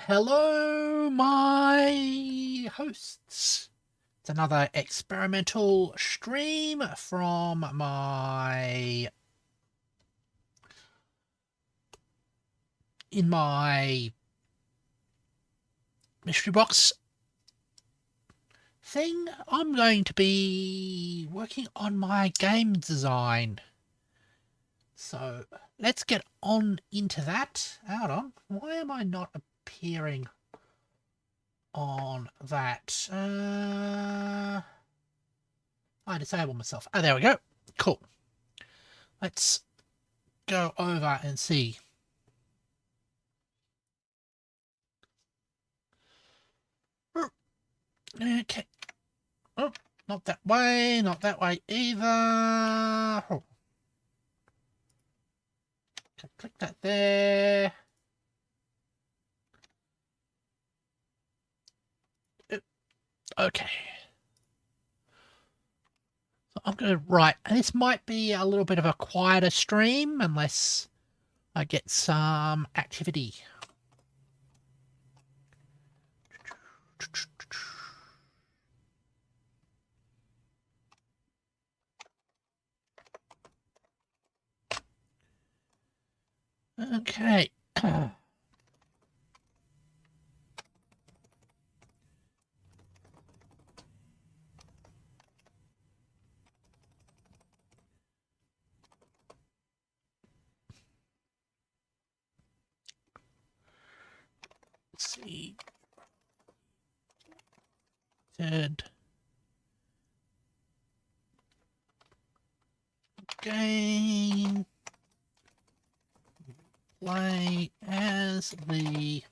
Hello, my hosts. It's another experimental stream from my mystery box thing. I'm going to be working on my game design. So let's get on into that. Hold on. Why am I not appearing on that? I disabled myself. Oh, there we go. Cool. Let's go over and see. Okay. Oh, not that way. Not that way either. Oh. Okay, click that there. Okay. So I'm going to write, and this might be a little bit of a quieter stream unless I get some activity. Okay. Let's see. Third game. Play as the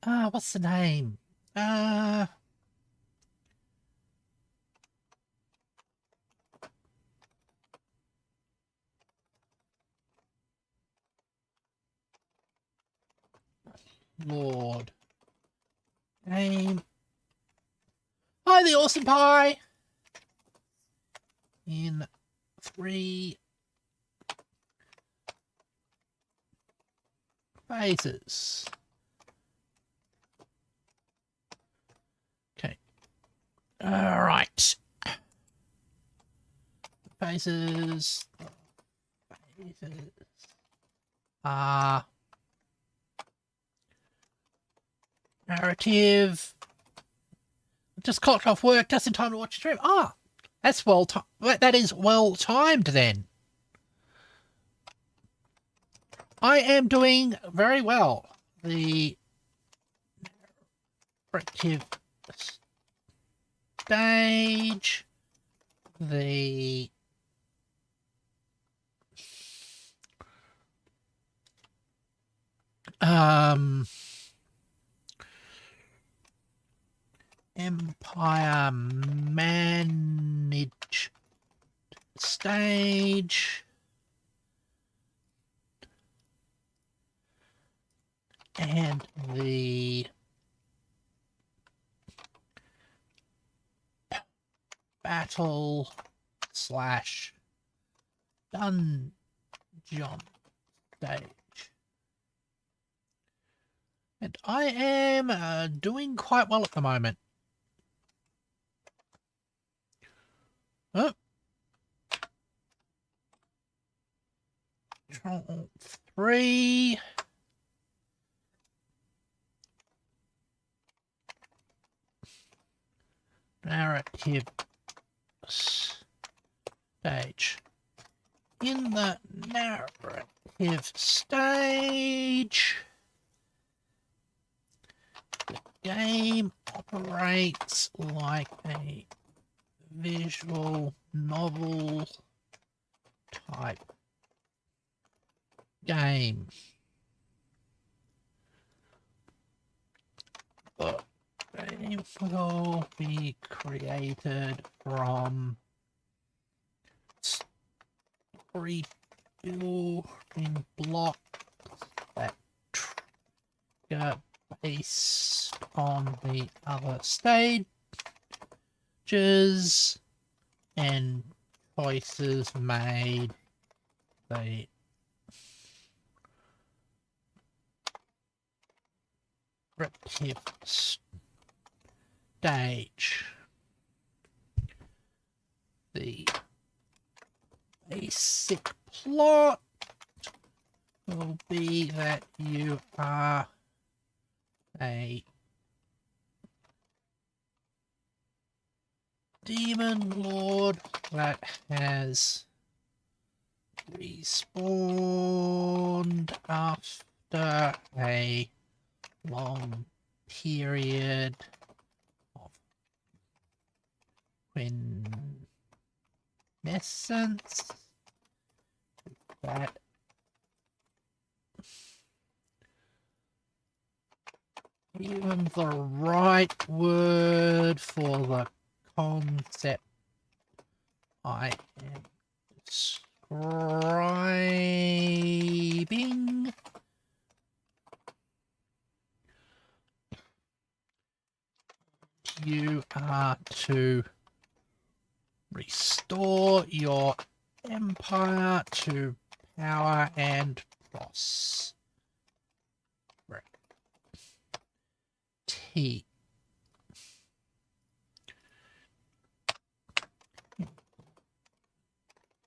what's the name? Lord. Name. Hi, the awesome pie. In 3 phases. Okay. All right. Phases. Narrative. Just clocked off work just in time to watch the stream. Ah, that's that is well timed then. I am doing very well. The narrative stage, the Empire managed stage, and the battle slash dungeon stage. And I am doing quite well at the moment. Oh. Control 3. Narrative stage. In the narrative stage, the game operates like a visual novel type game. The game will be created from story building blocks that trigger based on the other stages and choices made the repetitive stage. The basic plot will be that you are a demon lord that has respawned after a long period of quiescence. That even the right word for the concept I am describing. You are to restore your empire to power and prosperity.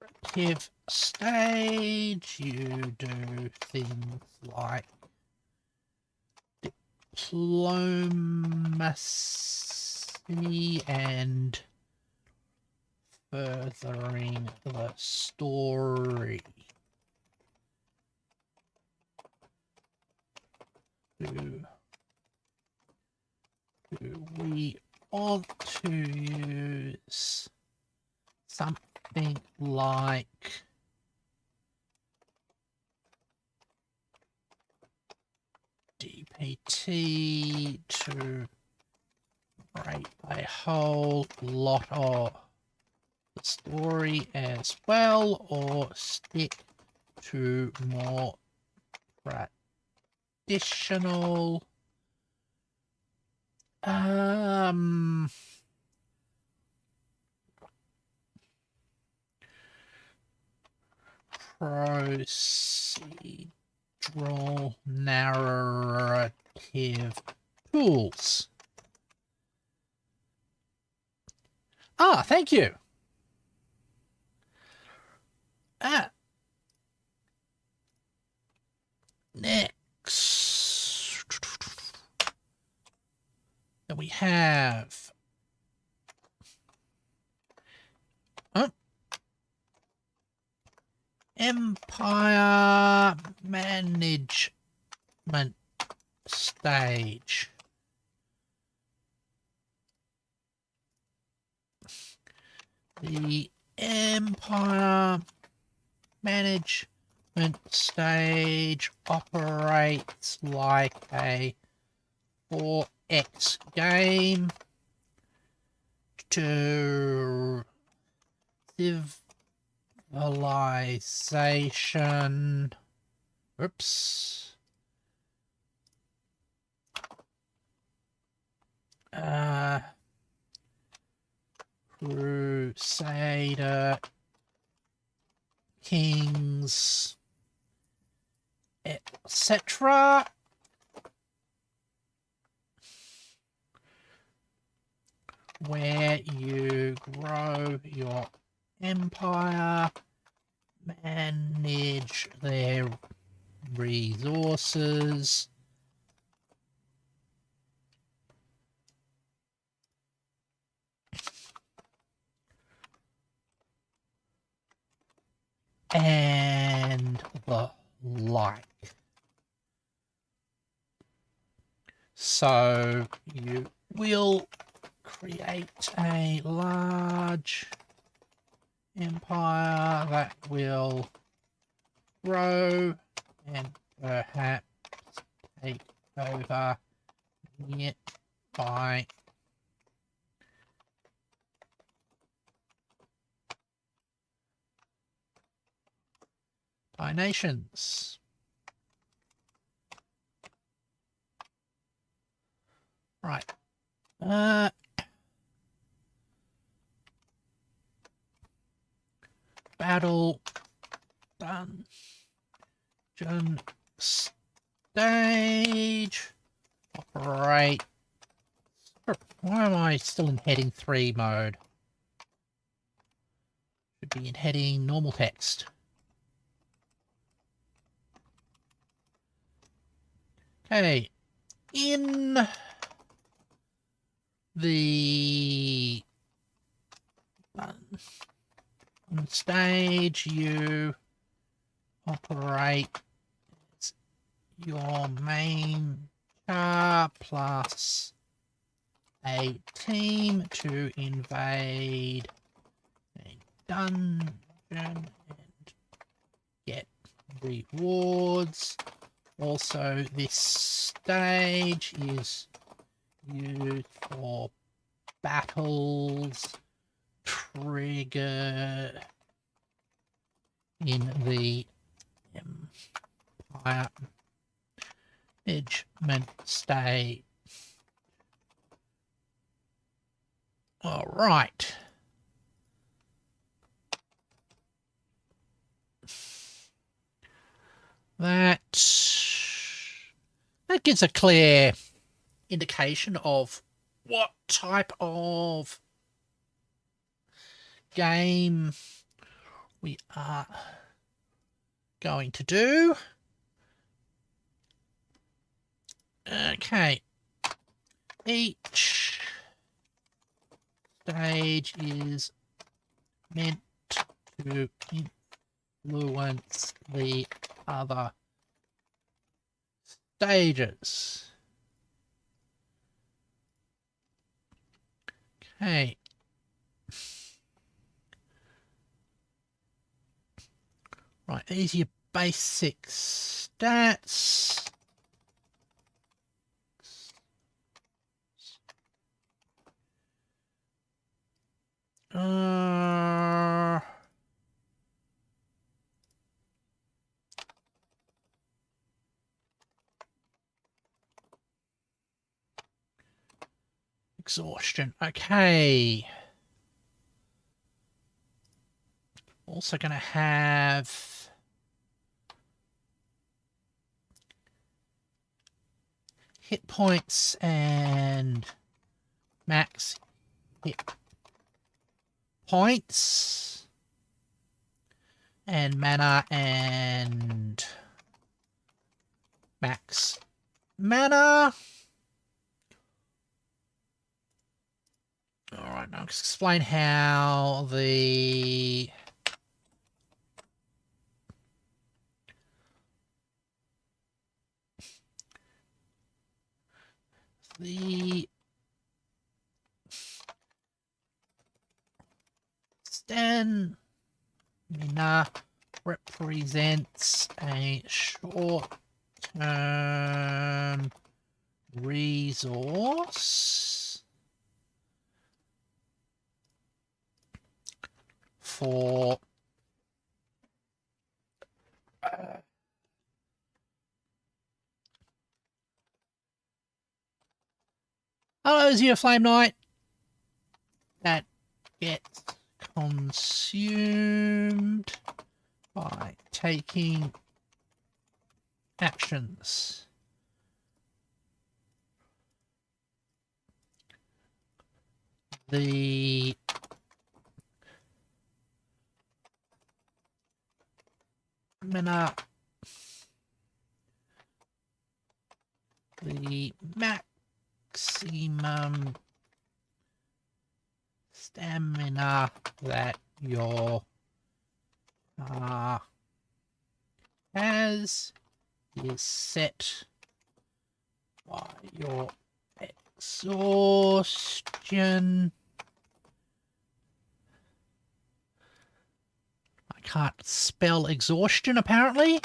Repetitive stage, you do things like diplomacy and furthering the story. Do we want to use something like DPT to write a whole lot of the story as well, or stick to more traditional procedural narrative tools. Ah, thank you. Next, then we have Empire Management stage. The Empire Management stage operates like a 4X game to civilization. Oops. Crusader Kings, etc. Where you grow your empire, manage their resources, and the like. So you will create a large empire that will grow and perhaps take over nearby nations. Right. Battle Dungeon stage operate. Why am I still in heading 3 mode? Should be in heading normal text. Okay, in the stage you operate your main car plus a team to invade a dungeon and get rewards. Also, this stage is used for battles trigger in the Empire Management stage. All right. That gives a clear indication of what type of game we are going to do. Okay. Each stage is meant to influence the other stages. Okay. Right, these are your basic stats. Exhaustion. Okay. Also going to have hit points and max hit points and mana and max mana. All right, now let's explain how the stamina represents a short-term resource for hello, Zero Flame Knight. That gets consumed by taking actions. The mana, the maximum stamina that your has is set by your exhaustion. I can't spell exhaustion apparently.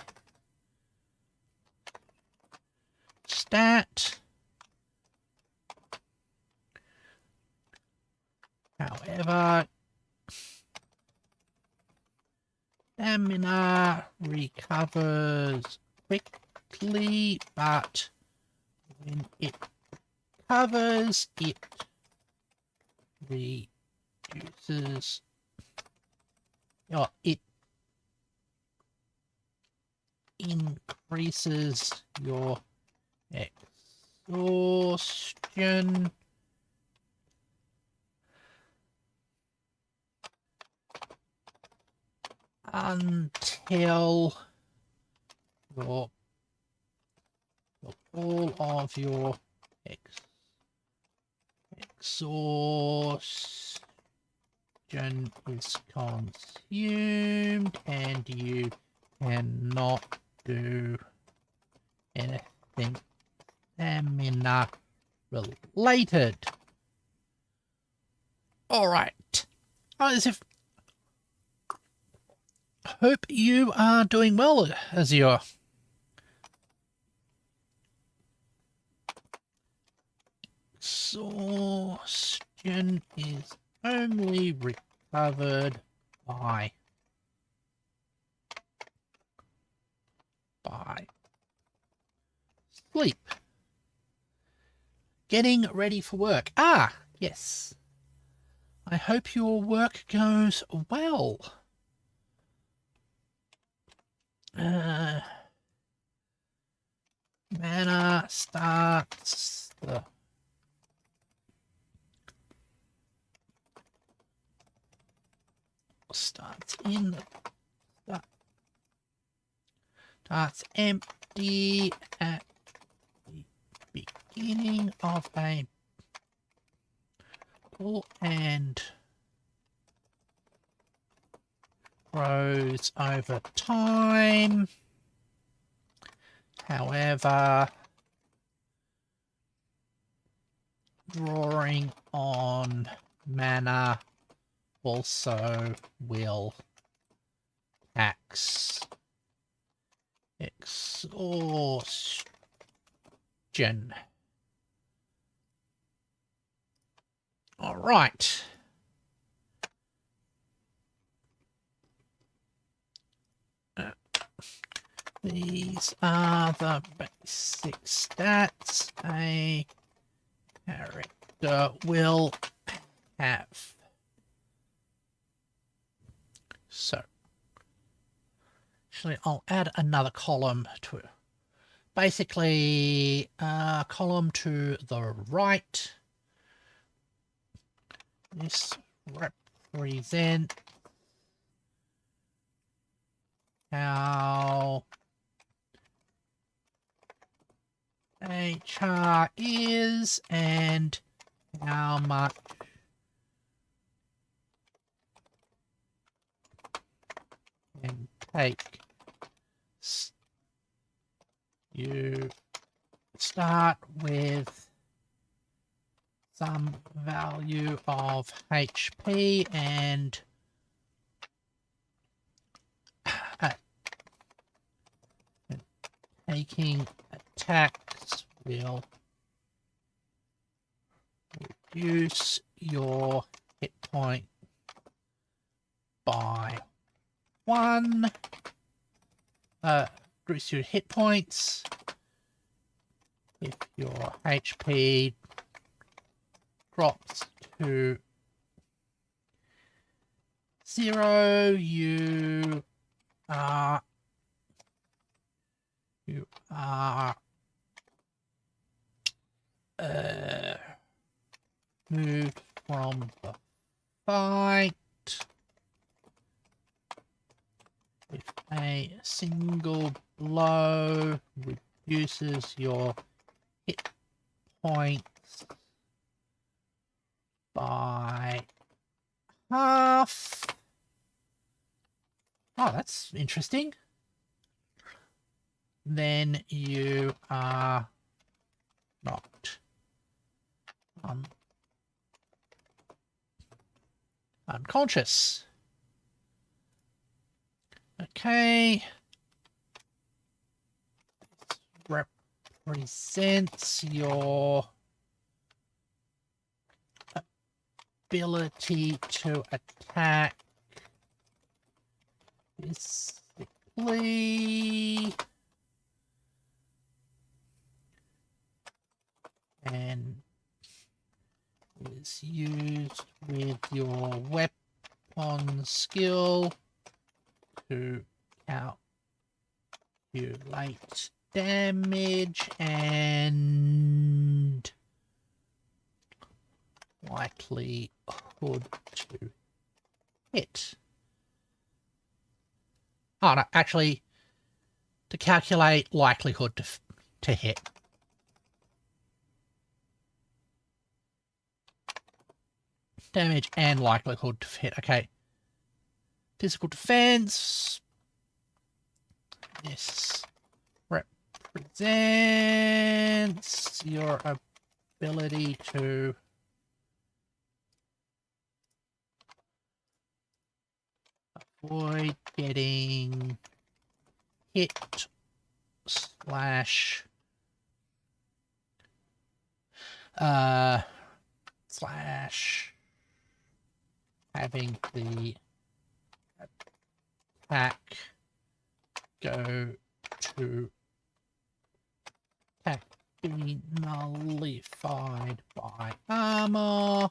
Stat. However, stamina recovers quickly, but when it recovers, it reduces. Oh, it increases your exhaustion until all of your exhaustion is consumed and you cannot do anything stamina related. Alright. As if hope you are doing well as you're exhaustion is only recovered by sleep. Getting ready for work. Ah, yes. I hope your work goes well. Mana starts empty at the beginning of a pull and grows over time. However, drawing on mana also will tax exhaustion. All right. These are the basic stats a character will have. So, actually, I'll add another column to it. Basically, a column to the right. This represents how HR is and how much can take. You start with some value of HP and taking attacks will reduce your hit point by 1. Reduce your hit points. If your HP drops to 0, you are moved from the fight. If a single blow reduces your hit points by half. Oh, that's interesting. Then you are knocked unconscious. Okay. This represents your ability to attack physically and is used with your weapon skill to calculate damage and likelihood to hit. Oh, no, actually, to calculate likelihood to hit. Damage and likelihood to hit. Okay. Physical defense. This represents your ability to avoid getting hit slash having the attack go to attack be nullified by armor.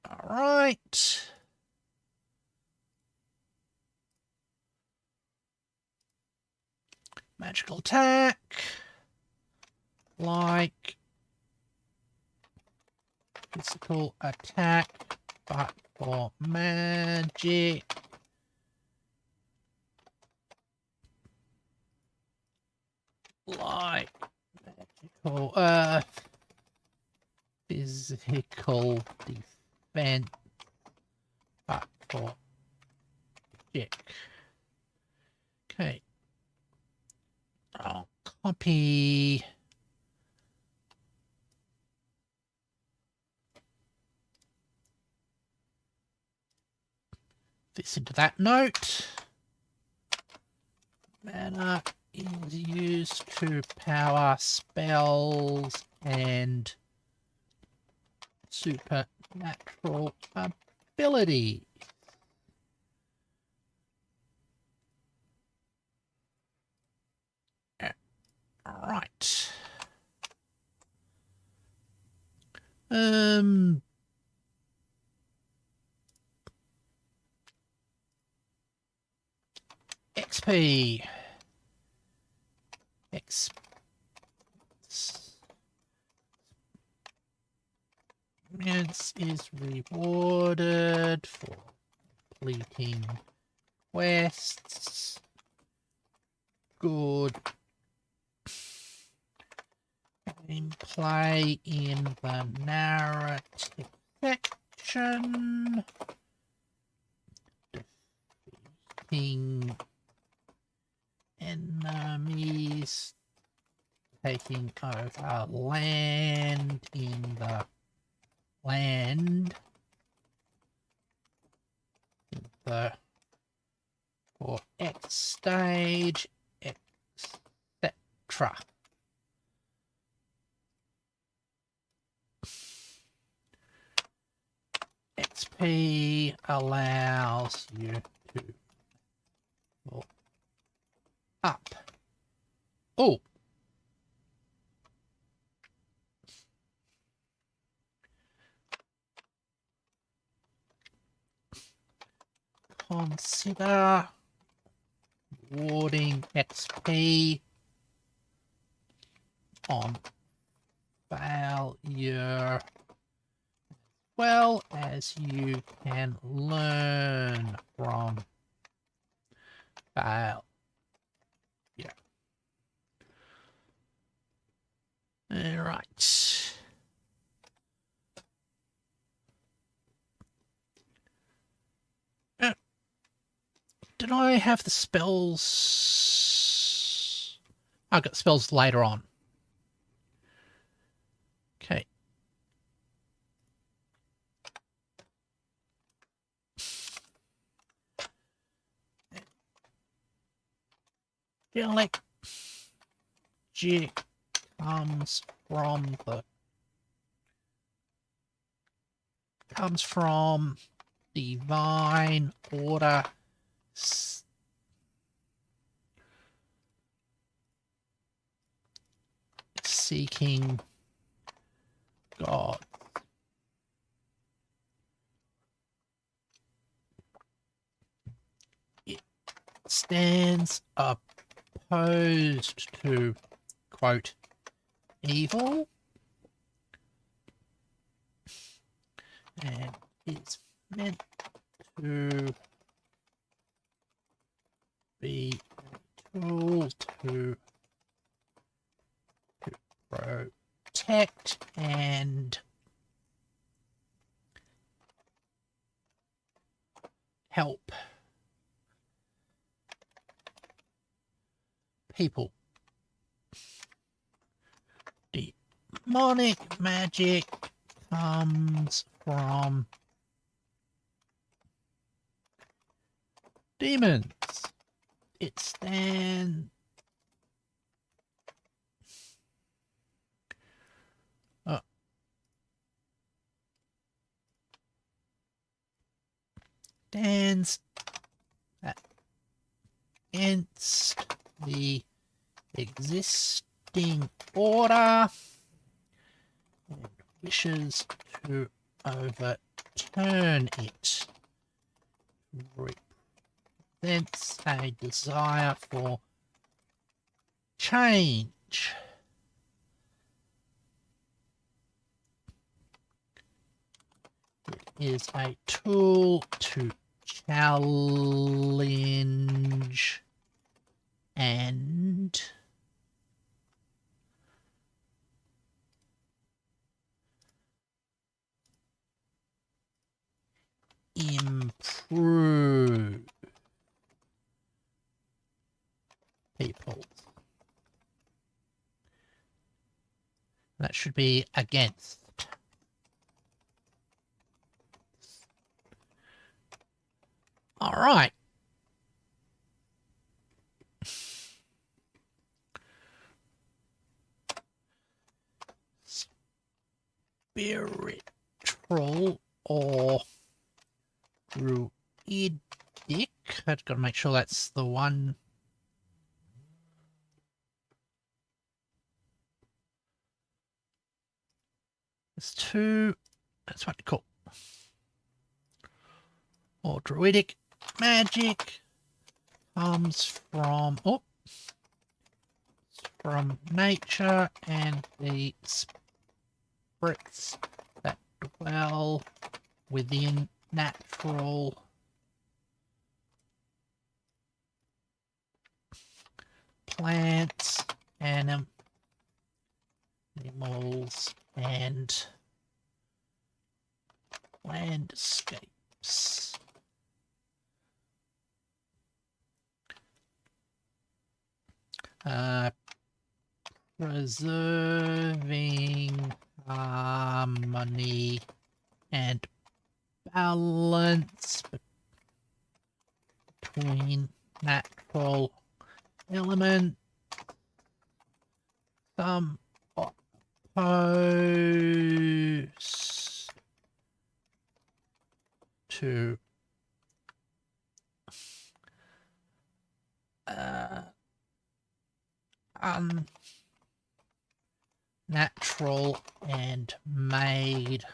All right. Magical attack. Like physical attack, but for magic. Like magical, physical defense, but for magic. Okay. I'll copy. This into that note. Mana is used to power spells and supernatural ability. All right. XP. Experience is rewarded for completing quests. Good gameplay in the narrative section. Defeating enemies, taking over land in the for X stage, etc. XP allows you to go up. Oh! Consider awarding XP on failure, well as you can learn from failure. All right. Did I have the spells? I got spells later on. Okay. Dialect comes from divine order seeking God. stands opposed to, quote, evil, and is meant to be a tool to protect and help people. Demonic magic comes from demons. It stands against the existing order and wishes to overturn it. Represents a desire for change. It is a tool to challenge and improve people. That should be against. All right. Spiritual or druidic. I've got to make sure that's the one. There's two. That's what you call. Or druidic magic comes from from nature and the spirits that dwell within natural plants, animals, and landscapes. Preserving harmony and balance between natural elements, some opposed to unnatural and made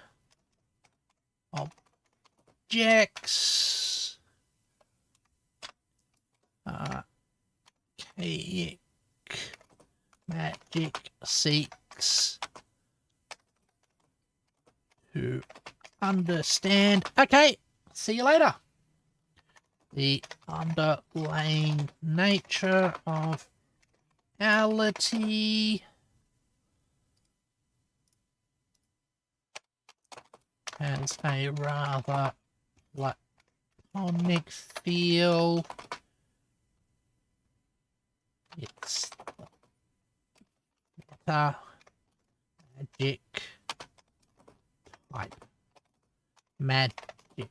objects. Archaic magic seeks to understand. Okay, see you later. The underlying nature of reality has a rather platonic feel. It's the magic type. Magic.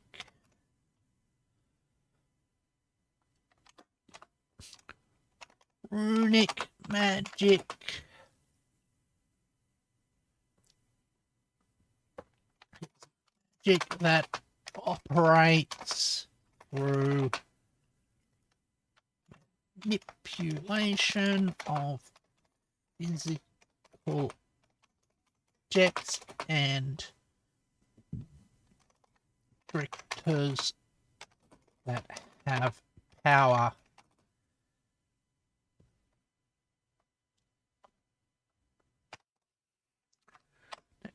Runic magic. Magic that operates through manipulation of physical objects and characters that have power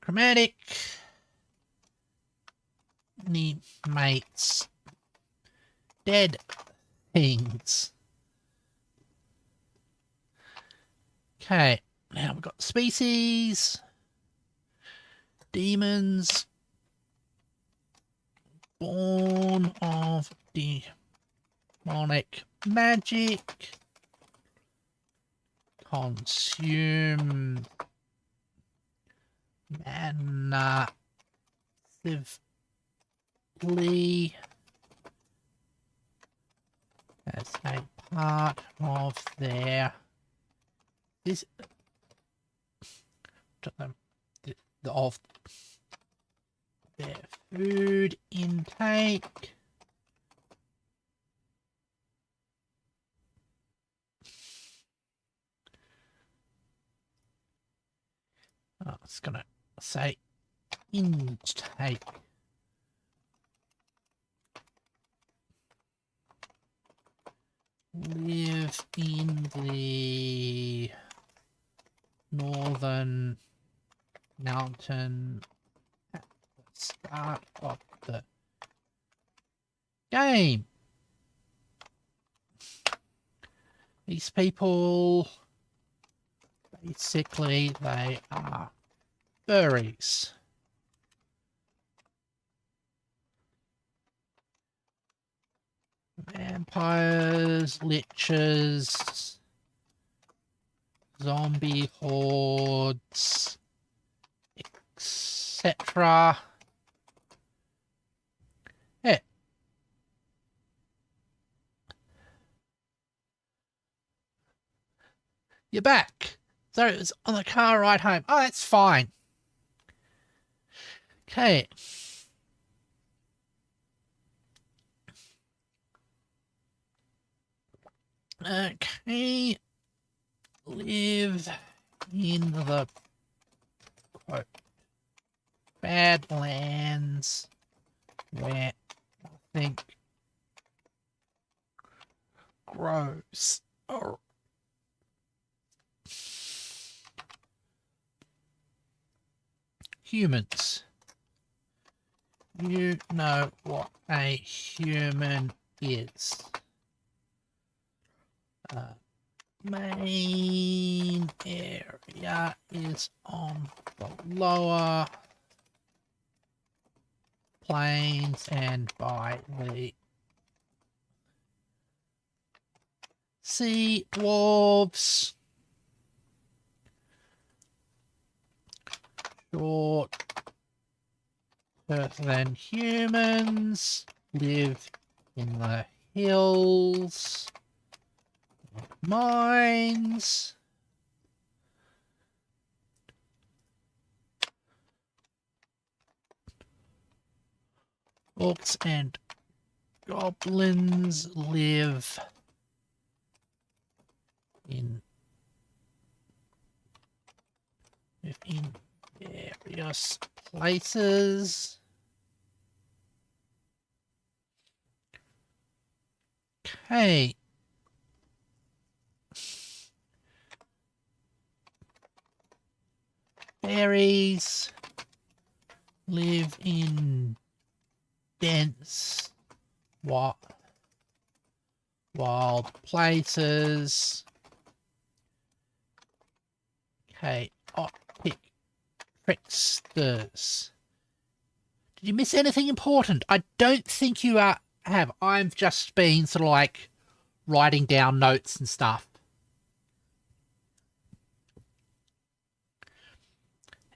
chromatic mates dead things. Okay, now we've got species, demons, born of demonic magic, consume mana massively as a part of their of their food intake. Oh, it's gonna say intake. Live in the northern mountain at the start of the game. These people, basically, they are furries. Vampires, liches, zombie hordes, etc. Yeah. You're back. So it was on the car ride home. Oh, that's fine. Okay. Okay. Live in the quote Badlands where nothing grows. Oh. Humans. You know what a human is. Main area is on the lower plains and by the sea dwarves. Short than humans live in the hills, mines, orcs and goblins live in various places. Okay. Fairies live in dense wild places. Okay, Optic tricksters. Did you miss anything important? I don't think you have. I've just been sort of like writing down notes and stuff.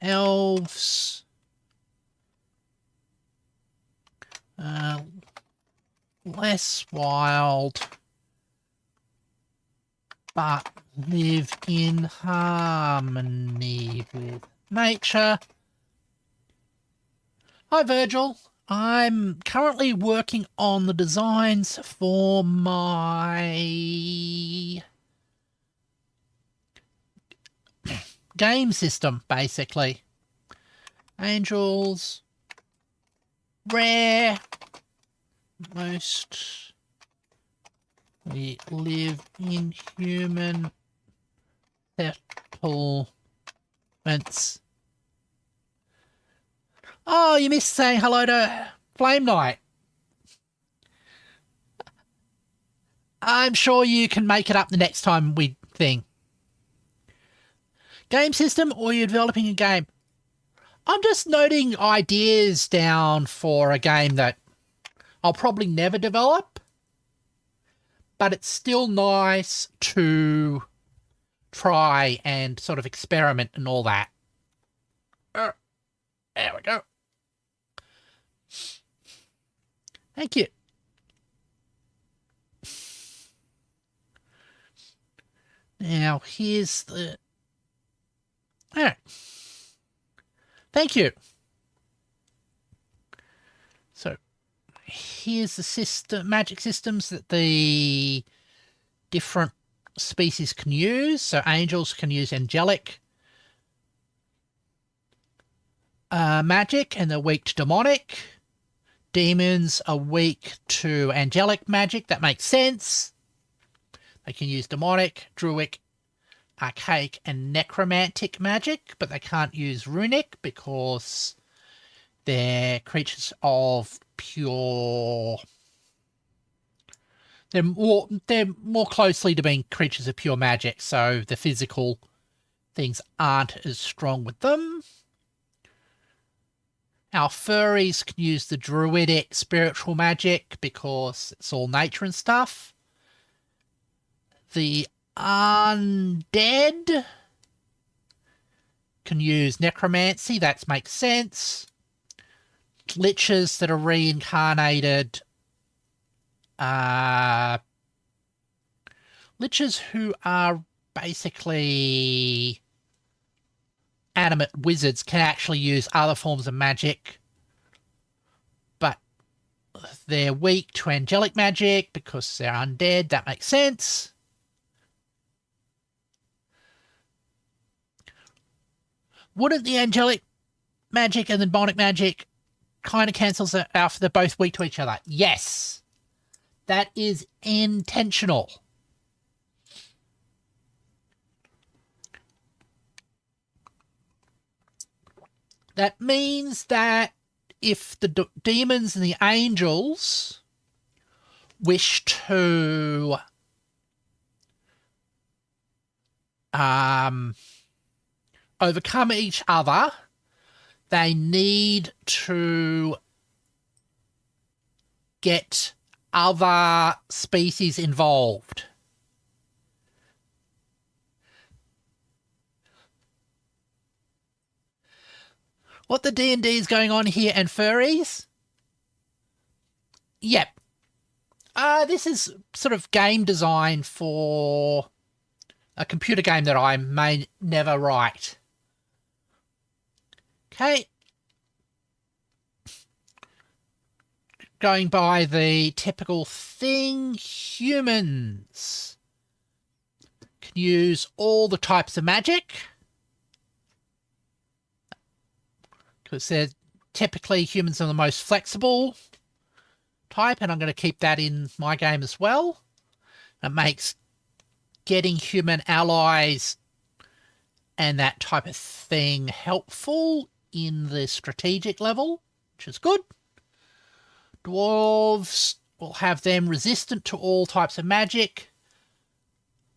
Elves. Less wild, but live in harmony with nature. Hi, Virgil. I'm currently working on the designs for my game system, basically. Angels, rare, most we live in human settlements. Oh, you missed saying hello to Flame Knight. I'm sure you can make it up the next time we thing. Game system, or you're developing a game? I'm just noting ideas down for a game that I'll probably never develop, but it's still nice to try and sort of experiment and all that. There we go. Thank you. Now, here's the... All right. Thank you. So, here's the system, magic systems that the different species can use. So, angels can use angelic magic, and they're weak to demonic. Demons are weak to angelic magic. That makes sense. They can use demonic, druidic, archaic, and necromantic magic, but they can't use runic because they're creatures of pure... They're more closely to being creatures of pure magic, so the physical things aren't as strong with them. Our furries can use the druidic spiritual magic because it's all nature and stuff. The undead can use necromancy. That makes sense. Liches that are reincarnated. Liches who are basically animate wizards can actually use other forms of magic, but they're weak to angelic magic because they're undead. That makes sense. Wouldn't the angelic magic and the demonic magic kind of cancels it out if they're both weak to each other? Yes. That is intentional. That means that if the demons and the angels wish to overcome each other, they need to get other species involved. What the D&D is going on here, and furries? Yep. This is sort of game design for a computer game that I may never write. Okay. Going by the typical thing, humans can use all the types of magic. Because they're typically humans are the most flexible type, and I'm going to keep that in my game as well. It makes getting human allies and that type of thing helpful in the strategic level, which is good. Dwarves will have them resistant to all types of magic,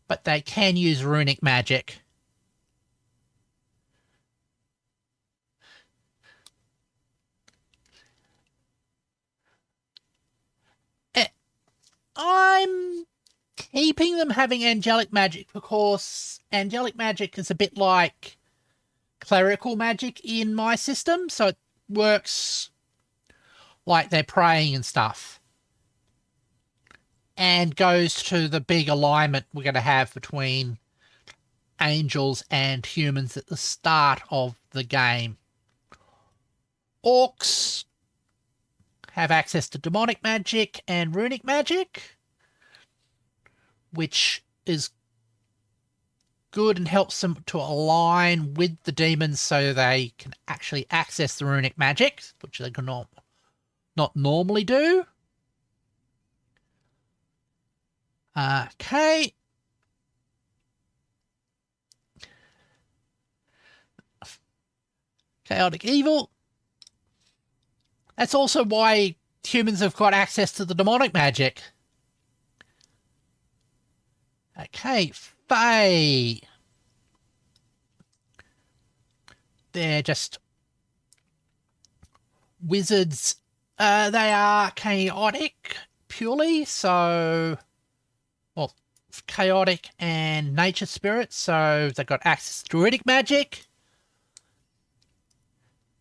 but they can use runic magic. I'm keeping them having angelic magic because angelic magic is a bit like clerical magic in my system, so it works like they're praying and stuff, and goes to the big alignment we're going to have between angels and humans at the start of the game. Orcs have access to demonic magic and runic magic, which is good and helps them to align with the demons so they can actually access the runic magic, which they can not normally do. Okay. Chaotic evil. That's also why humans have got access to the demonic magic. Okay, Fae. They're just wizards. They are chaotic purely, so... Well, chaotic and nature spirits, so they've got access to druidic magic.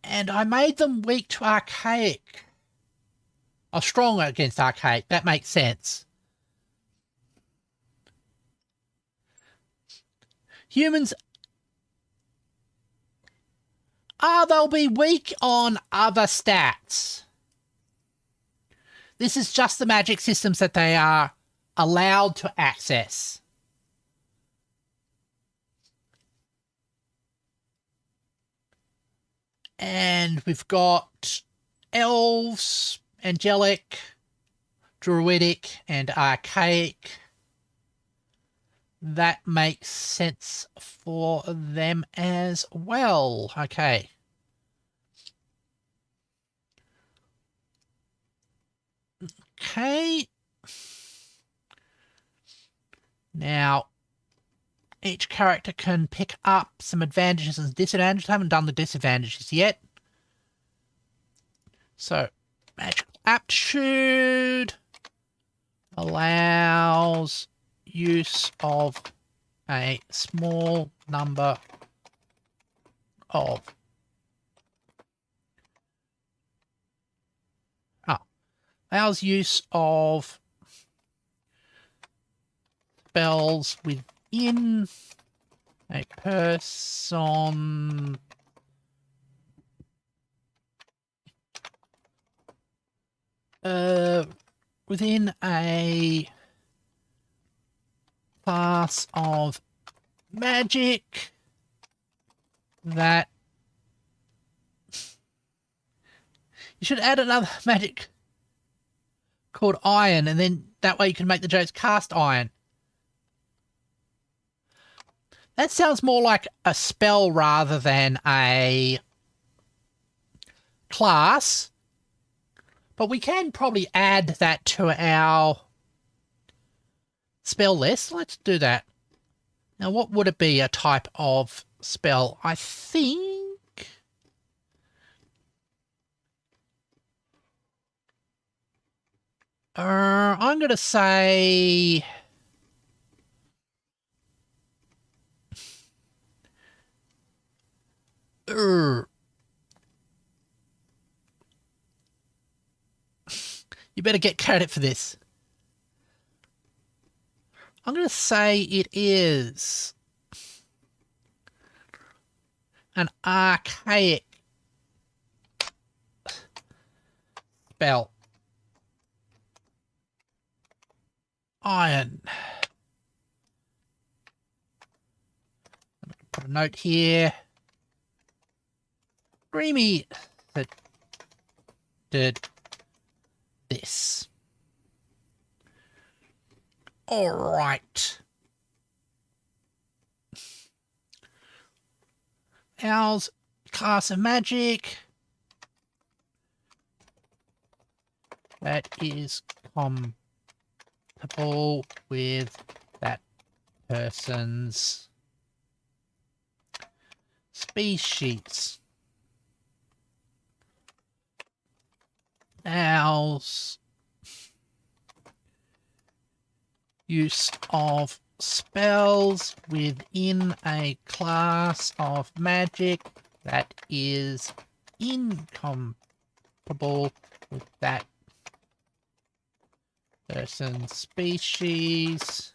And I made them weak to archaic. Oh, stronger against archaic. That makes sense. Humans... they'll be weak on other stats. This is just the magic systems that they are allowed to access. And we've got elves, angelic, druidic, and archaic. That makes sense for them as well. Okay. Okay. Now, each character can pick up some advantages and disadvantages. I haven't done the disadvantages yet. So, magical aptitude allows use of a small number of allows use of spells within a person within a class of magic that you should add another magic called iron, and then that way you can make the jokes cast iron. That sounds more like a spell rather than a class, but we can probably add that to our spell list. Let's do that. Now, what would it be, a type of spell? I think... I'm going to say... You better get credit for this. I'm going to say it is an archaic spell. Iron. Put a note here. Dreamy that did this. All right. Ours class of magic that is compatible with that person's species. Ours use of spells within a class of magic that is incompatible with that person's species.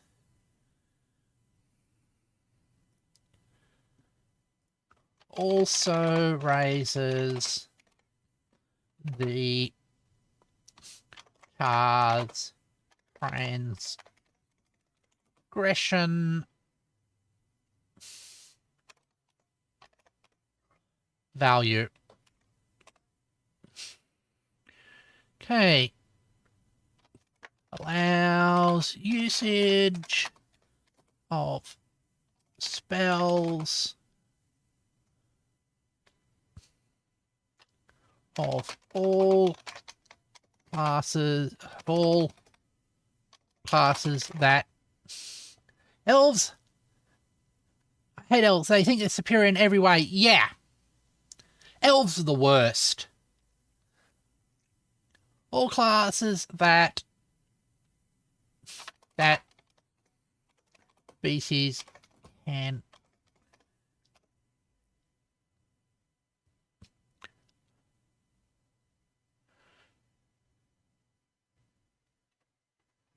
Also raises the card's transgression value. Okay. Allows usage of spells of all classes that elves. I hate elves. They think they're superior in every way. Yeah. Elves are the worst. All classes that species can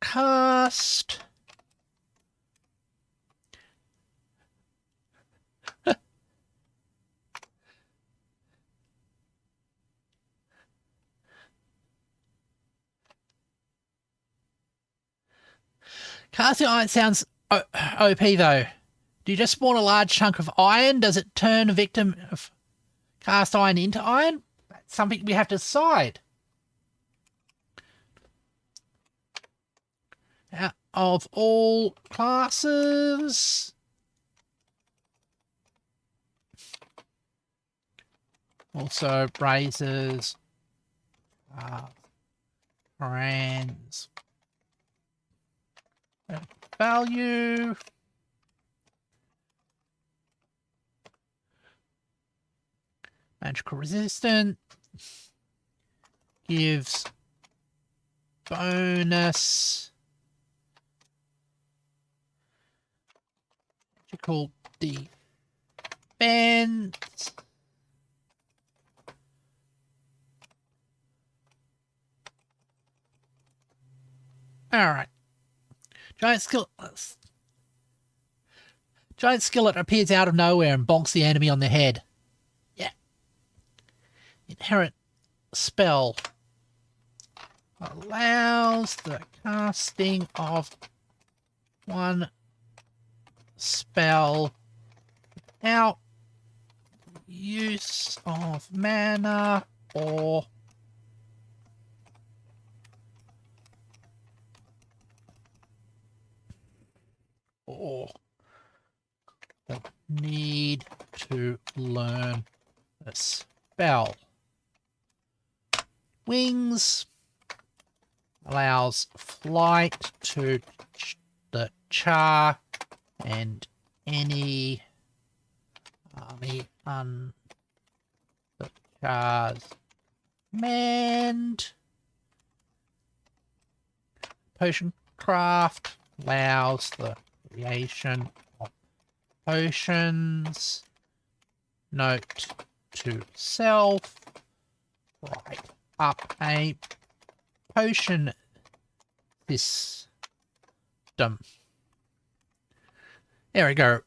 cast casting iron sounds OP though. Do you just spawn a large chunk of iron? Does it turn a victim of cast iron into iron? That's something we have to decide. Out of all classes, also razors, trans value, magical resistance, gives bonus magical defense. Alright. Giant skillet appears out of nowhere and bonks the enemy on the head. Yeah. Inherent spell allows the casting of one spell without use of mana or the need to learn a spell. Wings allows flight to the char and any army under the char's command. Potion craft allows the creation of potions. Note to self, write up a potion system. There we go.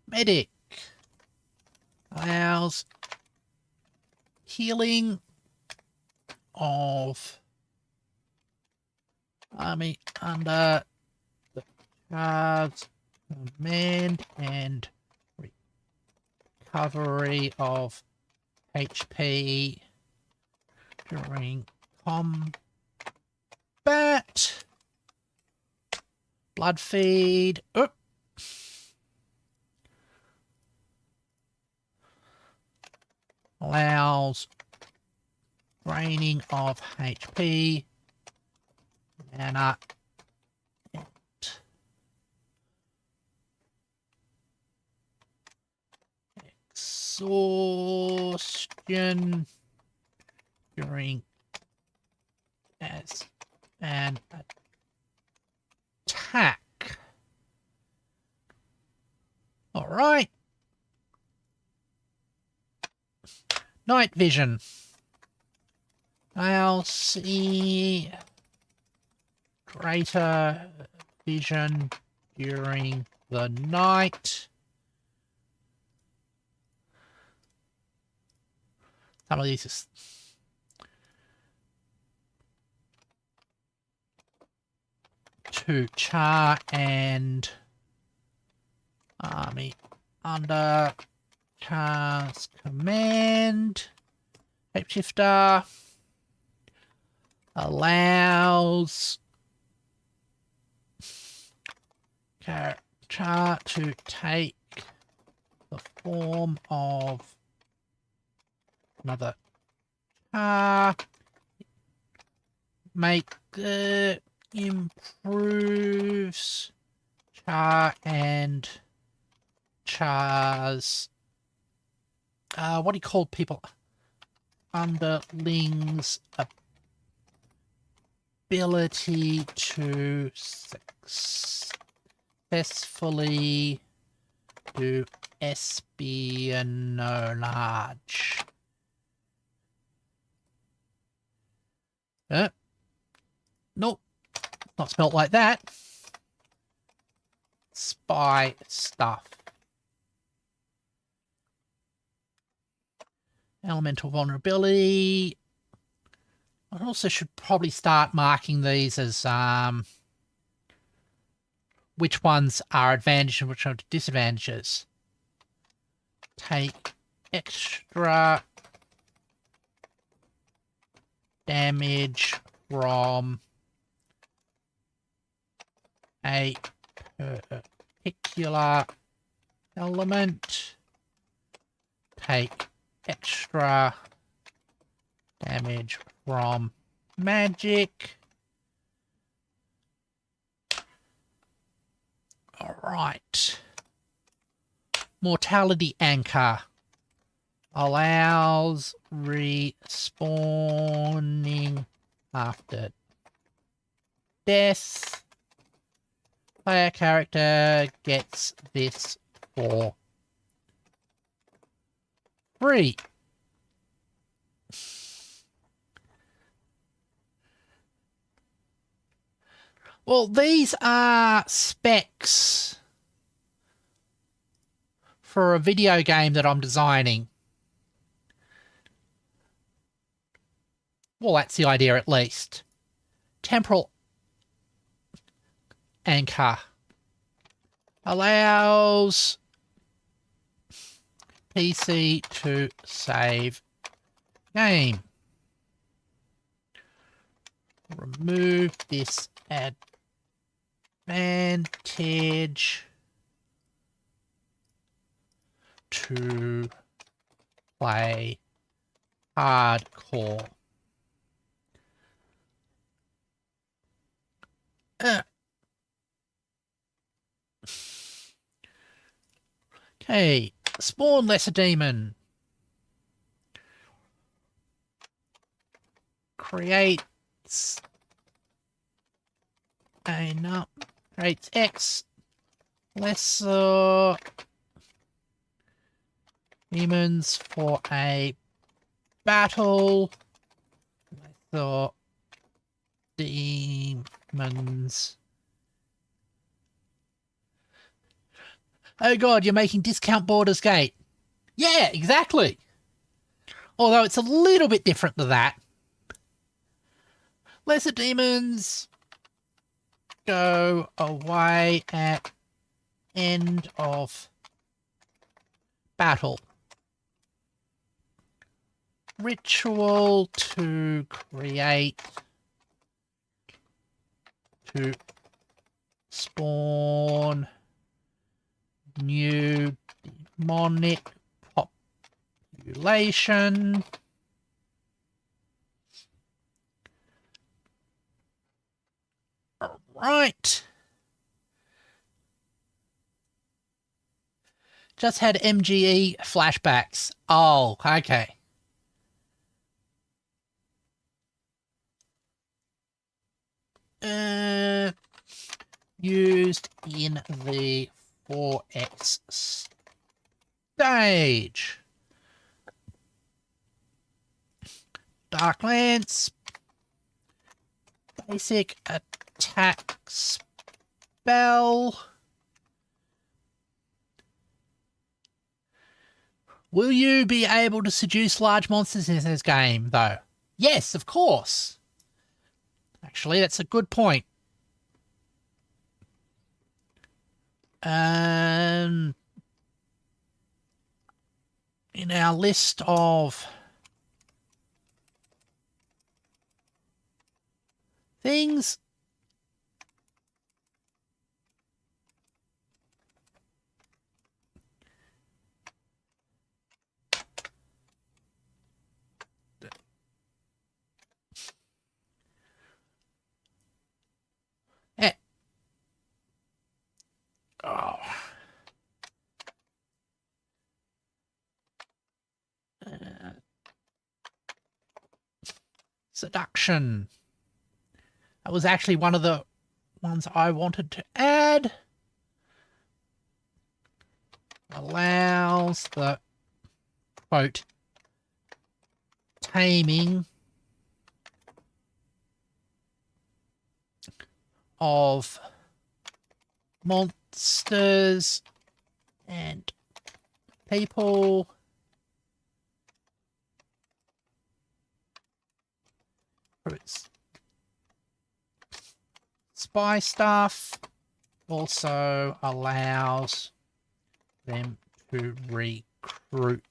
Medic allows healing of army under the char's command and recovery of HP during combat. Blood feed. Allows draining of HP, mana, and exhaustion during as an attack. All right. Night vision. I'll see greater vision during the night. Some of these is to char and army under char's command. Shapeshifter allows character to take the form of another char. Make improves char and chars. What do you call people? Underlings ability to successfully do espionage. Nope, not spelt like that. Spy stuff. Elemental vulnerability. I also should probably start marking these as which ones are advantages and which are disadvantages. Take extra damage from a particular element. Take extra damage from magic. All right. Mortality anchor allows respawning after death. Player character gets this for free. Well, these are specs for a video game that I'm designing. Well, that's the idea at least. Temporal anchor allows PC to save game. Remove this advantage to play hardcore. Okay, spawn lesser demon. Creates creates X lesser demons for a battle. Lesser demons. Oh god, you're making discount Baldur's Gate. Yeah, exactly. Although it's a little bit different than that. Lesser demons go away at end of battle. Ritual to create to spawn new demonic population. All right. Just had MGE flashbacks. Oh, okay. Used in the 4X stage. Dark Lance. Basic attack spell. Will you be able to seduce large monsters in this game, though? Yes, of course. Actually, that's a good point. In our list of things, Seduction. That was actually one of the ones I wanted to add. Allows the, quote, taming of monsters and people. Spy stuff also allows them to recruit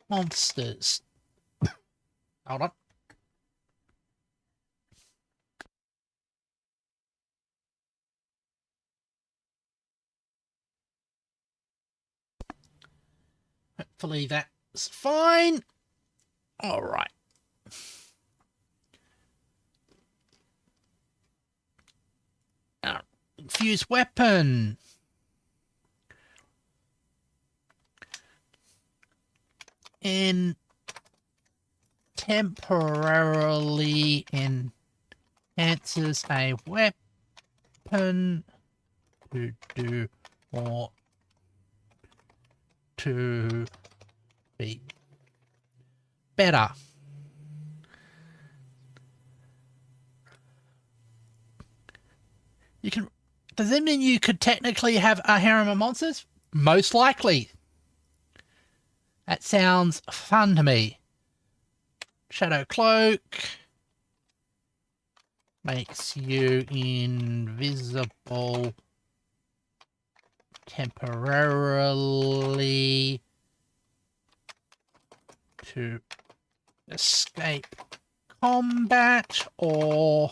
monsters. Hold on. Hopefully that's fine. All right. Infused weapon. And temporarily enhances a weapon to do more to be better. You can. Does that mean you could technically have a harem of monsters? Most likely. That sounds fun to me. Shadow Cloak makes you invisible temporarily to escape combat or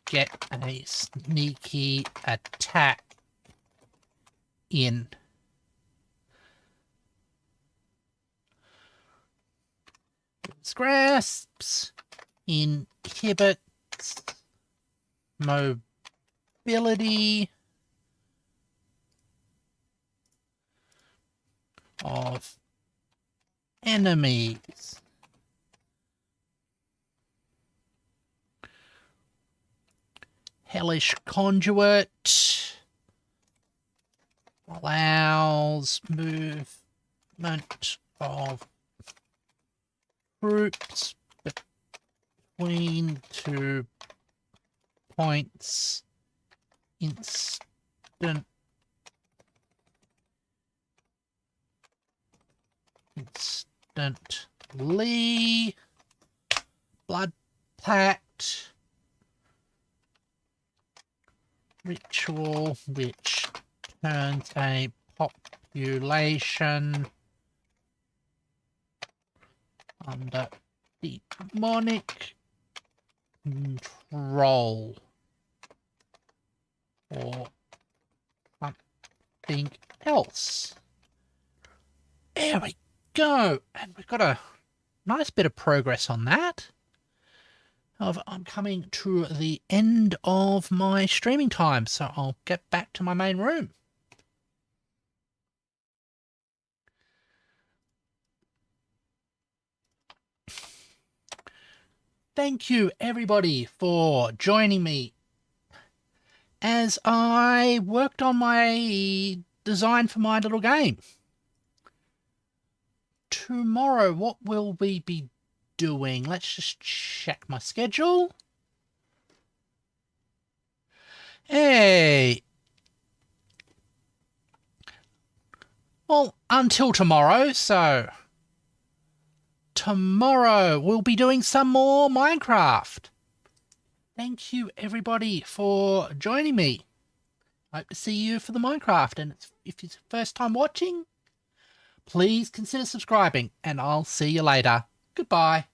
get a sneaky attack in. Grasps inhibits mobility of enemies. Hellish Conduit allows movement of troops between 2 points instantly. Blood Pact ritual which turns a population under demonic control or something else. There we go. And we've got a nice bit of progress on that. However, I'm coming to the end of my streaming time, so I'll get back to my main room. Thank you, everybody, for joining me as I worked on my design for my little game. Tomorrow, what will we be doing? Let's just check my schedule. Hey! Well, until tomorrow, so tomorrow we'll be doing some more Minecraft. Thank you, everybody, for joining me. I hope to see you for the Minecraft, and if it's your first time watching, please consider subscribing, and I'll see you later. Goodbye.